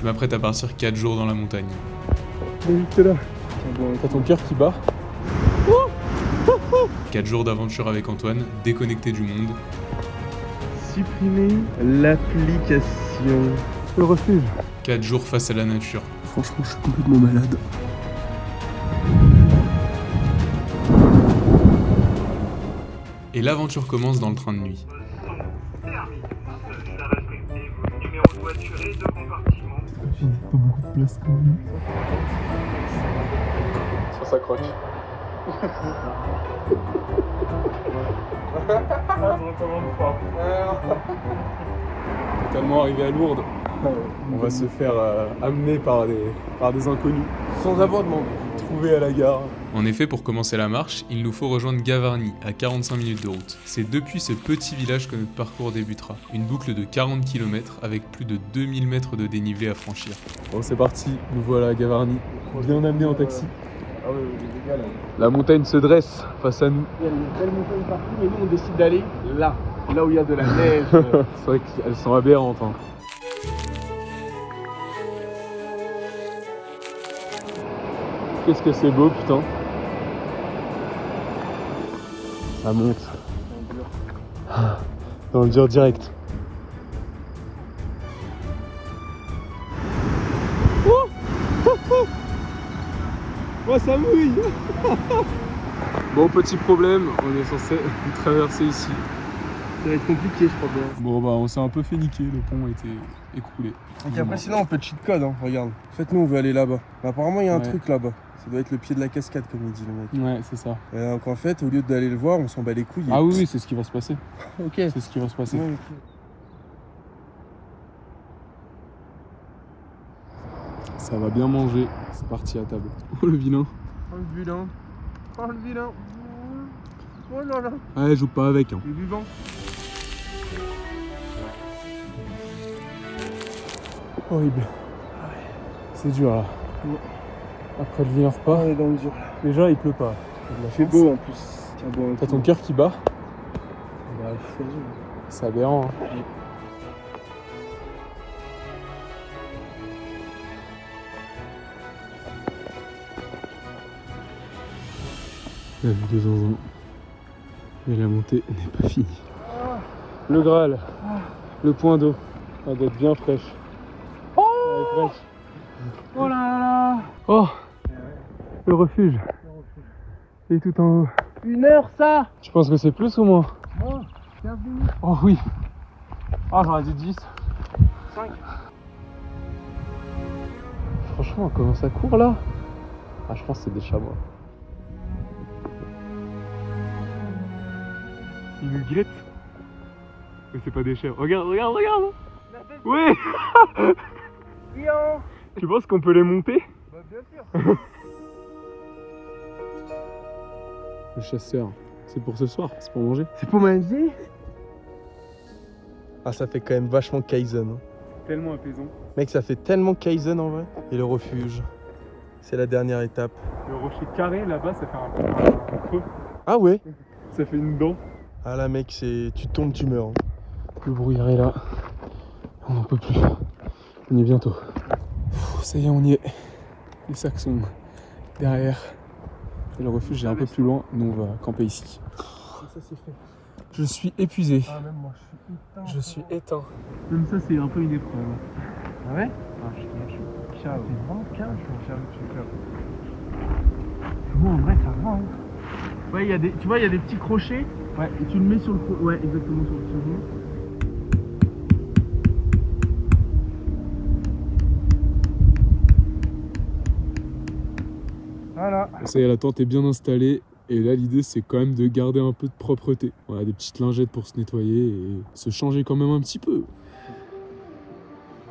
Je m'apprête à partir 4 jours dans la montagne. Oui, t'es là. T'as ton cœur qui bat. 4 jours d'aventure avec Antoine, déconnecté du monde. Supprimer l'application. Le refuge. 4 jours face à la nature. Franchement, je suis complètement malade. Et l'aventure commence dans le train de nuit. J'ai pas beaucoup de place quand même. Ça croque. Totalement arrivé à Lourdes. On va se faire amener par des inconnus. Sans avoir demandé. Trouver à la gare. En effet, pour commencer la marche, il nous faut rejoindre Gavarnie, à 45 minutes de route. C'est depuis ce petit village que notre parcours débutera. Une boucle de 40 km avec plus de 2000 mètres de dénivelé à franchir. Bon, c'est parti, nous voilà à Gavarnie. Bien amené en taxi. La montagne se dresse face à nous. Il y a une belle montagne partout, mais nous on décide d'aller là où il y a de la neige. C'est vrai qu'elles sont aberrantes. Hein. Qu'est-ce que c'est beau, putain. Ça monte. Dans le dur direct. Oh, ça mouille. Bon, petit problème, on est censé traverser ici. Ça va être compliqué, je crois bien. Bon, bah, on s'est un peu fait niquer, le pont a été écroulé. Donc après, sinon, on peut cheat code, hein, regarde. En fait, nous, on veut aller là-bas. Mais apparemment, il y a un truc là-bas. Ça doit être le pied de la cascade, comme il dit le mec. Ouais, c'est ça. Et donc en fait, au lieu d'aller le voir, on s'en bat les couilles. Ah oui, c'est ce qui va se passer. Ok. C'est ce qui va se passer. Ouais, ok. Ça va bien manger. C'est parti à table. Oh, le vilain. Oh le vilain. Oh le vilain. Oh là là. Ouais, joue pas avec. Hein. Il est vivant. Horrible. C'est dur là. Ouais. Après le vilain repas, On est dans le dur là. déjà il pleut pas. Il fait beau en plus. Tiens, bon, T'as ton cœur qui bat. Bah, vas-y. C'est aberrant. Hein. La vue de Zanzan. Et la montée n'est pas finie. Le Graal. Le point d'eau. Elle doit être bien fraîche. Oh, Elle est fraîche. oh là là. Oh, le refuge. Il est tout en haut. 1 heure ça. Tu penses que c'est plus ou moins? Oh, bienvenue. Oh oui. Ah, j'aurais dit 10. 5. Franchement, comment ça court là? Ah, je pense que c'est des chamois. Ils nous guettent. Mais c'est pas des chèvres. Regarde, regarde, regarde. Oui. Tu penses qu'on peut les monter? Bah bien sûr. Le chasseur, c'est pour ce soir, c'est pour manger. C'est pour manger. Ah, ça fait quand même vachement Kaizen. Hein. Tellement apaisant. Mec, ça fait tellement Kaizen en vrai. Et le refuge, c'est la dernière étape. Le rocher carré là-bas, ça fait un creux. Ah ouais. Ça fait une dent. Ah là mec, c'est tu tombes, tu meurs. Hein. Le brouillard est là. On n'en peut plus. On y est bientôt. Ça y est, on y est. Les sacs sont derrière. Et le refuge est un peu plus loin. Nous, on va camper ici. Ça c'est fait. Je suis épuisé. Ah même moi, je suis éteint. Je suis éteint. Même ça, c'est un peu une épreuve. Ah ouais. Ah, je suis Ciao. T'es vraiment calme. Je suis calme. Moi en vrai, ça va. Hein. Ouais, tu vois, il y a des petits crochets. Ouais. Et tu le mets sur le. Ouais, exactement sur le second. Voilà. Ça y est, la tente est bien installée. Et là, l'idée, c'est quand même de garder un peu de propreté. Voilà, des petites lingettes pour se nettoyer et se changer quand même un petit peu.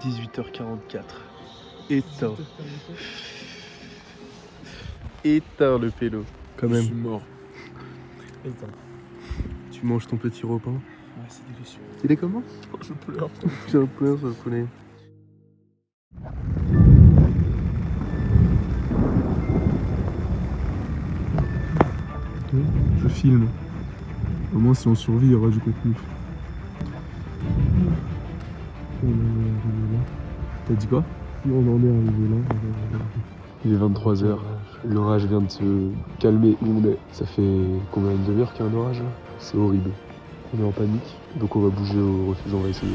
18h44. Éteint. Éteint le pélo. Quand Je suis même. mort. Éteint. Tu manges ton petit repas. Ouais, c'est délicieux. Il est comment? Je pleure. J'ai un peu sur le poulet. Je filme. Au moins, si on survit, il y aura du contenu. T'as dit quoi? Si on en est arrivé là. Il est 23h, l'orage vient de se calmer où on est. Ça fait combien de demi-heure qu'il y a un orage là? C'est horrible. On est en panique, donc on va bouger au refuge, on va essayer.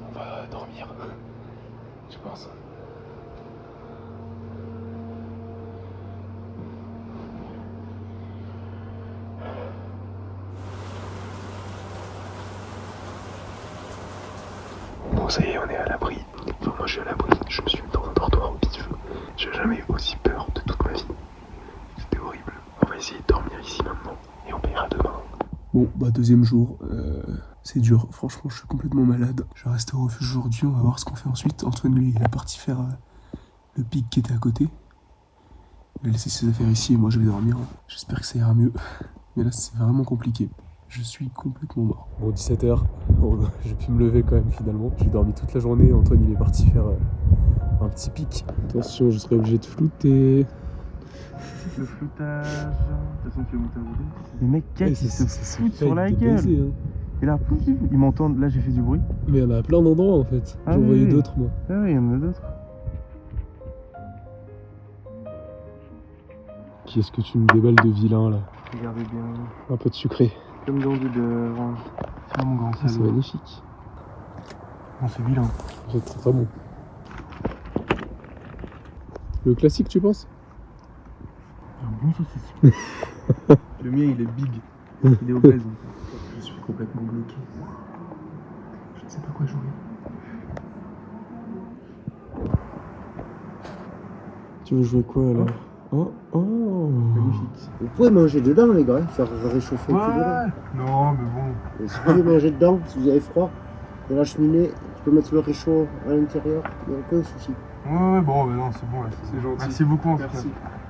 On va dormir, je pense. Bon, ça y est, on est à l'abri. Enfin, moi je suis à l'abri, je suis dans un dortoir au pif. J'ai jamais eu aussi peur de toute ma vie. C'était horrible. On va essayer de dormir ici maintenant et on paiera demain. Bon, bah deuxième jour, c'est dur, franchement je suis complètement malade. Je vais rester au refuge aujourd'hui, on va voir ce qu'on fait ensuite. Antoine lui il est parti faire le pic qui était à côté. Il a laissé ses affaires ici et moi je vais dormir. J'espère que ça ira mieux. Mais là c'est vraiment compliqué. Je suis complètement mort. Bon 17h, j'ai pu me lever quand même finalement. J'ai dormi toute la journée, Antoine il est parti faire un petit pic. Attention, je serai obligé de flouter. Le floutage. De toute façon, tu vas monter à voler. Les mecs, ils se foutent sur la gueule. Baiser, hein. Et là, ils m'entendent. Là, j'ai fait du bruit. Mais il y en a à plein d'endroits en fait. J'en voyais d'autres moi. Ah oui, il y en a d'autres. Qui est-ce que tu me déballes de vilain là? Regardez bien. Un peu de sucré. Comme dans du de. Tiens, mon grand C'est magnifique. Non, c'est vilain. C'est très très bon. Le classique, tu penses? Bon, ça c'est super. Le mien, il est big. Il est obèse. Je suis complètement bloqué. Je ne sais pas quoi jouer. Tu veux jouer quoi alors? Oh. Magnifique. Vous pouvez manger dedans, les gars, faire réchauffer un petit peu. Non, mais bon. Et si vous voulez manger dedans, si vous avez froid, dans la cheminée, tu peux mettre le réchaud à l'intérieur, il n'y a aucun souci. Ouais, bon, non, c'est bon là. C'est gentil. Merci beaucoup, en tout cas.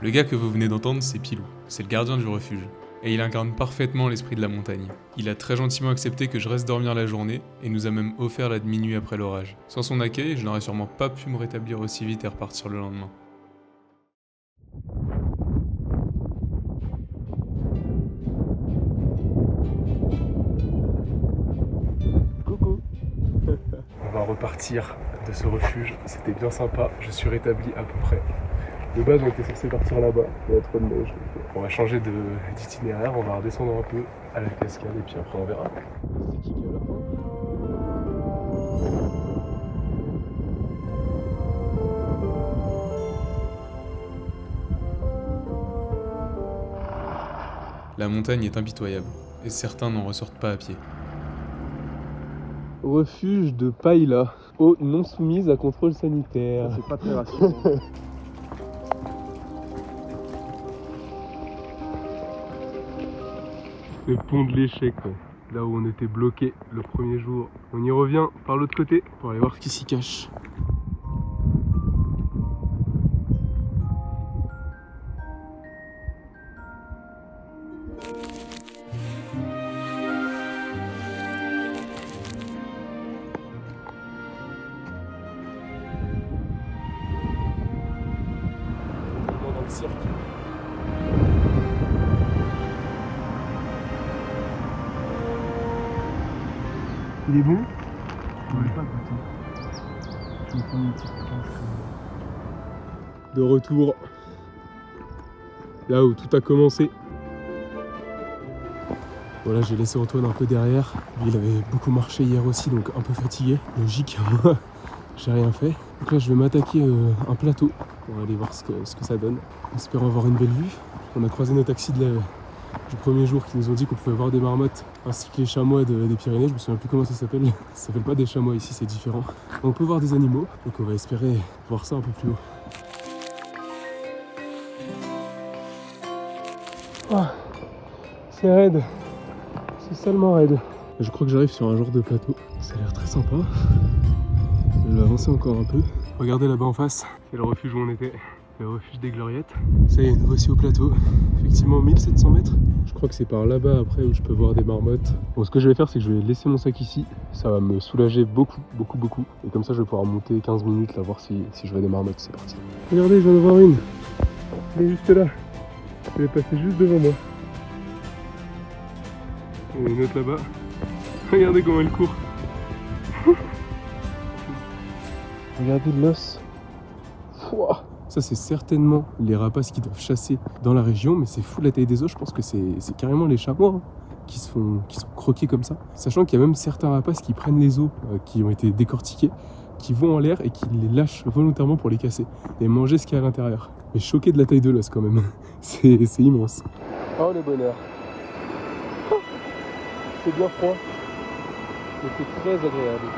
Le gars que vous venez d'entendre, c'est Pilou. C'est le gardien du refuge. Et il incarne parfaitement l'esprit de la montagne. Il a très gentiment accepté que je reste dormir la journée et nous a même offert la demi-nuit après l'orage. Sans son accueil, je n'aurais sûrement pas pu me rétablir aussi vite et repartir le lendemain. Coucou. On va repartir de ce refuge, c'était bien sympa, je suis rétabli à peu près. De base on était censé partir là-bas, il y a trop de neige. Donc, on va changer d'itinéraire, on va redescendre un peu à la cascade et puis après on verra. C'est qui à la fin? La montagne est impitoyable, et certains n'en ressortent pas à pied. Refuge de Païla, eau non soumise à contrôle sanitaire. C'est pas très rassurant. Le pont de l'échec, là où on était bloqué le premier jour. On y revient par l'autre côté pour aller voir ce qui s'y cache. Dans le cirque. Il est bon? Je vais pas goûter. Je vais prendre une petite tranche. De retour là où tout a commencé. Voilà, j'ai laissé Antoine un peu derrière. Lui, il avait beaucoup marché hier aussi, donc un peu fatigué. Logique, j'ai rien fait. Donc là, je vais m'attaquer un plateau pour aller voir ce que ça donne. En espérant avoir une belle vue. On a croisé nos taxis de du premier jour qui nous ont dit qu'on pouvait voir des marmottes ainsi que les chamois des Pyrénées. Je me souviens plus comment ça s'appelle. Ça s'appelle pas des chamois ici, c'est différent. On peut voir des animaux, donc on va espérer voir ça un peu plus haut. Oh, c'est raide, c'est salement raide. Je crois que j'arrive sur un genre de plateau, ça a l'air très sympa. Je vais avancer encore un peu. Regardez là-bas en face, c'est le refuge où on était, le refuge des Gloriettes. Ça y est, nous voici au plateau, effectivement 1700 mètres. Je crois que c'est par là-bas après où je peux voir des marmottes. Bon, ce que je vais faire, c'est que je vais laisser mon sac ici, ça va me soulager beaucoup. Et comme ça, je vais pouvoir monter 15 minutes là, voir si je vois des marmottes, c'est parti. Regardez, je viens de voir une, elle est juste là. Elle est passée juste devant moi. Il y en a une autre là-bas. Regardez comment elle court. Regardez l'os. Ça c'est certainement les rapaces qui doivent chasser dans la région, mais c'est fou la taille des os. Je pense que c'est carrément les chamois hein, qui sont croqués comme ça. Sachant qu'il y a même certains rapaces qui prennent les os qui ont été décortiqués, qui vont en l'air et qui les lâchent volontairement pour les casser et manger ce qu'il y a à l'intérieur. Mais choqué de la taille de l'os quand même. C'est immense. Oh le bonheur. C'est bien froid. Mais c'est très agréable.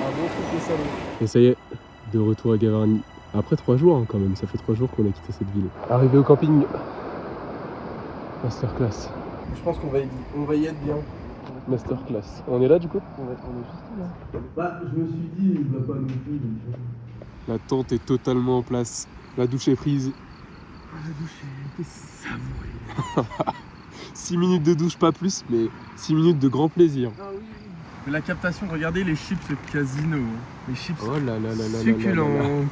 Un bon truc de salon. Et ça y est, de retour à Gavarnie. Après 3 jours hein, quand même, ça fait 3 jours qu'on a quitté cette ville. Arrivé au camping. Masterclass. Je pense qu'on va y être bien. Masterclass. On est là du coup? On est juste là. Bah, je me suis dit, il va pas non plus. Donc... La tente est totalement en place. La douche est prise. La douche était savourée. 6 minutes de douche, pas plus, mais 6 minutes de grand plaisir. Ah oui. Mais la captation, regardez les chips Casino. Les chips oh là là là là succulentes.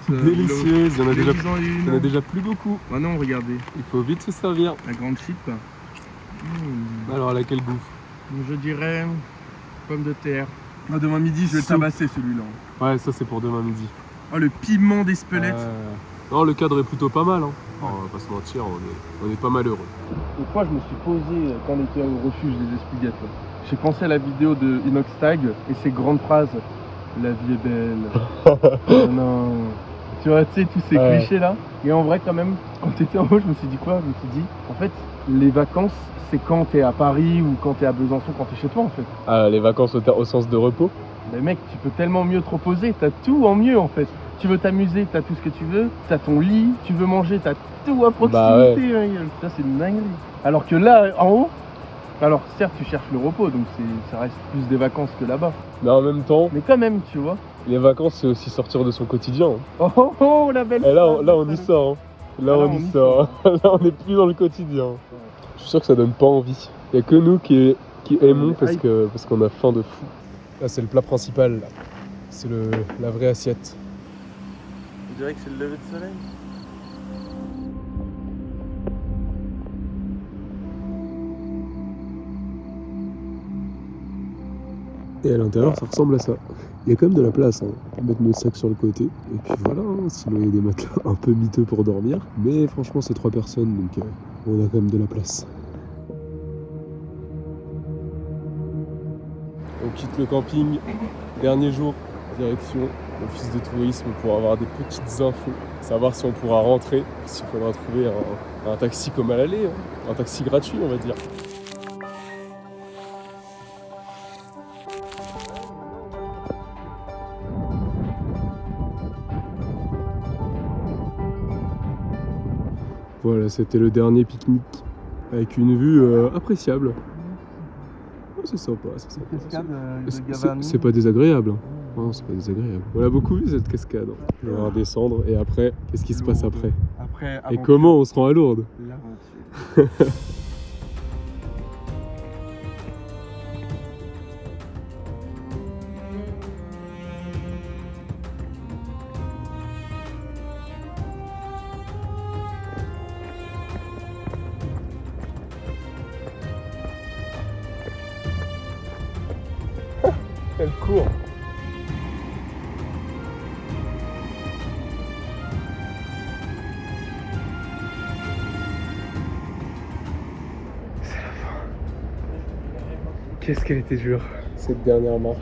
Délicieuses, il y en a déjà plus beaucoup. Ah non, regardez. Il faut vite se servir. La grande chip. Alors, elle a quel goût? Je dirais pomme de terre. Ah, demain midi, je vais le tabasser celui-là. Ouais, ça c'est pour demain midi. Oh, le piment d'Espelette. Non, le cadre est plutôt pas mal. Hein. Oh, on va pas se mentir, on est pas malheureux. Une fois, je me suis posé quand on était au refuge des Espuguettes. J'ai pensé à la vidéo de Inox Tag et ses grandes phrases. La vie est belle. Oh non. Tu vois, tu sais, tous ces clichés là. Et en vrai, quand même, quand t'étais en haut, je me suis dit quoi? Je me suis dit, en fait, les vacances, c'est quand t'es à Paris ou quand t'es à Besançon, quand t'es chez toi en fait. Ah, les vacances au sens de repos? Mais mec, tu peux tellement mieux te reposer, t'as tout en mieux en fait. Tu veux t'amuser, t'as tout ce que tu veux, t'as ton lit, tu veux manger, t'as tout à proximité. Bah ouais. Ça c'est une dinguerie. Alors que là, en haut, alors certes tu cherches le repos, donc ça reste plus des vacances que là-bas. Mais en même temps, mais quand même, tu vois. Les vacances c'est aussi sortir de son quotidien. Oh oh oh, la belle. Et là on y sort. Hein. Là on y sort. Là on est plus dans le quotidien. Je suis sûr que ça donne pas envie. Il y a que nous qui aimons parce qu'on a faim de fou. Là c'est le plat principal. Là. C'est la vraie assiette. On dirait que c'est le lever de soleil. Et à l'intérieur, ça ressemble à ça. Il y a quand même de la place. Hein. On peut mettre nos sacs sur le côté. Et puis voilà, hein. Sinon il y a des matelas un peu miteux pour dormir. Mais franchement, c'est 3 personnes, donc on a quand même de la place. On quitte le camping. Dernier jour, direction l'office de tourisme pour avoir des petites infos. Savoir si on pourra rentrer, s'il faudra trouver un taxi comme à l'aller. Hein. Un taxi gratuit, on va dire. Voilà, c'était le dernier pique-nique avec une vue appréciable. Oh, c'est sympa, c'est sympa. Cascade de Gavarnie. C'est pas désagréable. Hein. Non, c'est pas désagréable. On a beaucoup vu cette cascade. On va redescendre et après, qu'est-ce qui se passe après? Et comment on se rend à Lourdes? L'aventure. Elle court. C'est la fin. Qu'est-ce qu'elle était dure, cette dernière marche.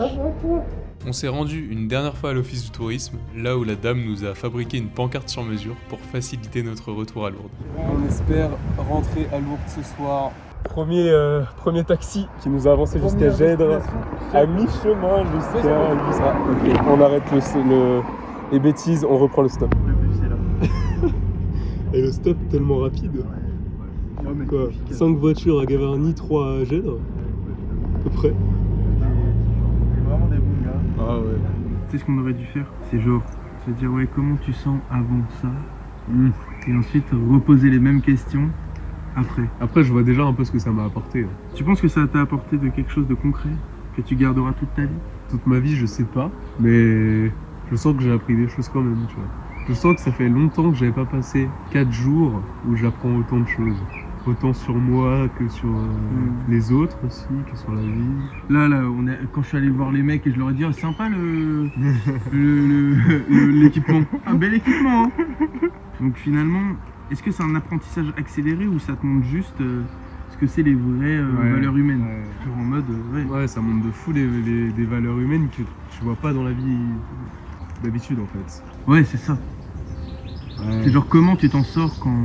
On s'est rendu une dernière fois à l'office du tourisme, là où la dame nous a fabriqué une pancarte sur mesure pour faciliter notre retour à Lourdes. On espère rentrer à Lourdes ce soir. Premier taxi qui nous a avancé jusqu'à Gèdre, à mi-chemin jusqu'à Lusra. Ok, on arrête les bêtises, on reprend le stop. Le bus est là. Et le stop tellement rapide. Ouais, mais Quoi, c'est efficace. 5 voitures à Gavarnie, 3 à Gèdre, à peu près. C'est vraiment des bons gars. Ah ouais. Tu sais ce qu'on aurait dû faire? C'est genre se dire ouais comment tu sens avant ça et ensuite reposer les mêmes questions après. Après, je vois déjà un peu ce que ça m'a apporté. Tu penses que ça t'a apporté de quelque chose de concret que tu garderas toute ta vie? Toute ma vie, je sais pas, mais je sens que j'ai appris des choses quand même, tu vois. Je sens que ça fait longtemps que j'avais pas passé 4 jours où j'apprends autant de choses. Autant sur moi que sur les autres aussi, que sur la vie. Là, quand je suis allé voir les mecs et je leur ai dit, oh, sympa l'équipement. Un bel équipement. Hein. Donc finalement, est-ce que c'est un apprentissage accéléré ou ça te montre juste ce que c'est les vraies valeurs humaines? Genre en mode, Ouais, ça montre de fou des valeurs humaines que tu vois pas dans la vie d'habitude en fait. Ouais, c'est ça. Ouais. C'est genre comment tu t'en sors quand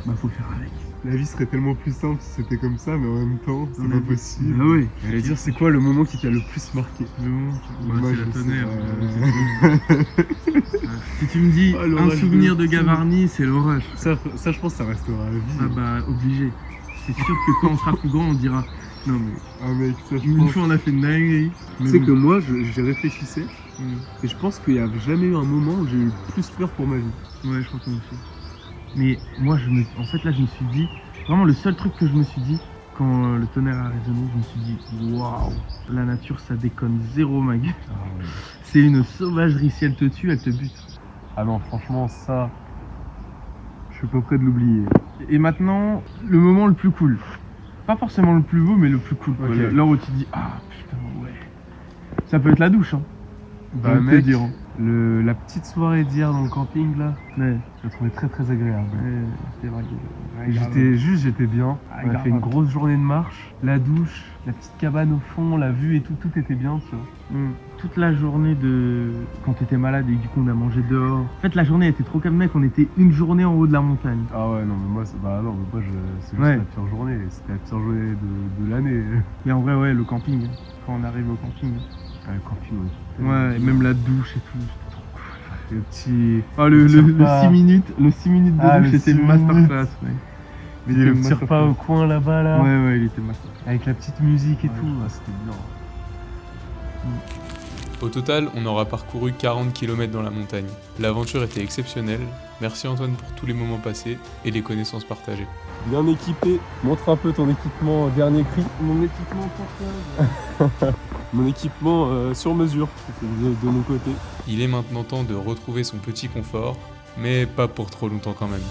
bah faut faire avec. La vie serait tellement plus simple si c'était comme ça, mais en même temps, c'est pas possible. Ah ouais. J'allais dire, c'est quoi le moment qui t'a le plus marqué? Bah, c'est la je tonnerre. sais. Si tu me dis Ah, un l'orage souvenir de de Gavarnie, c'est l'orage. Ça, je pense que ça restera à vie. Ah bah obligé. C'est sûr que quand on sera plus grand, on dira non mais Ah mec, ça je une pense. fois on a fait une dinguerie. Tu sais que moi, j'y réfléchissais, Mm. et je pense qu'il n'y a jamais eu un moment où j'ai eu plus peur pour ma vie. Ouais, je crois que moi aussi. Mais moi, en fait, là, je me suis dit, vraiment, le seul truc que je me suis dit, quand le tonnerre a résonné, je me suis dit, waouh, la nature, ça déconne zéro, ma gueule. C'est une sauvagerie, si elle te tue, elle te bute. Ah non, franchement, ça, je suis pas prêt de l'oublier. Et maintenant, le moment le plus cool. Pas forcément le plus beau, mais le plus cool. Quoi. Ok. L'heure où tu te dis, ah putain, ouais. Ça peut être la douche, hein. Bah J'ai envie de te mec, dire, hein. la petite soirée d'hier dans le camping là, Ouais. je la trouvais très très agréable. C'est vrai. Et j'étais bien. Ah, On a grave. fait une grosse journée de marche, la douche, la petite cabane au fond, la vue et tout était bien, tu vois. Toute la journée de quand t'étais malade et du coup on a mangé dehors. En fait la journée était trop calme mec, on était une journée en haut de la montagne. Ah ouais, non mais moi, c'est juste Ouais. la pire journée, c'était la pire journée de l'année. Mais en vrai ouais le camping, hein. Quand on arrive au camping. Ah, le camping, Ouais, et même la douche et tout, c'était trop cool. le petit... Ah le repas. 6 minutes, le 6 minutes de Ah, douche le c'était 6 masterclass ouais. le petit repas au coin là-bas là, Ouais, il était masterclass. avec la petite musique et Ouais. tout, ah, c'était bien. Au total, on aura parcouru 40 km dans la montagne. L'aventure était exceptionnelle. Merci Antoine pour tous les moments passés et les connaissances partagées. Bien équipé, montre un peu ton équipement dernier cri. Mon équipement portable. Mon équipement sur mesure, de nos côtés. Il est maintenant temps de retrouver son petit confort, mais pas pour trop longtemps quand même.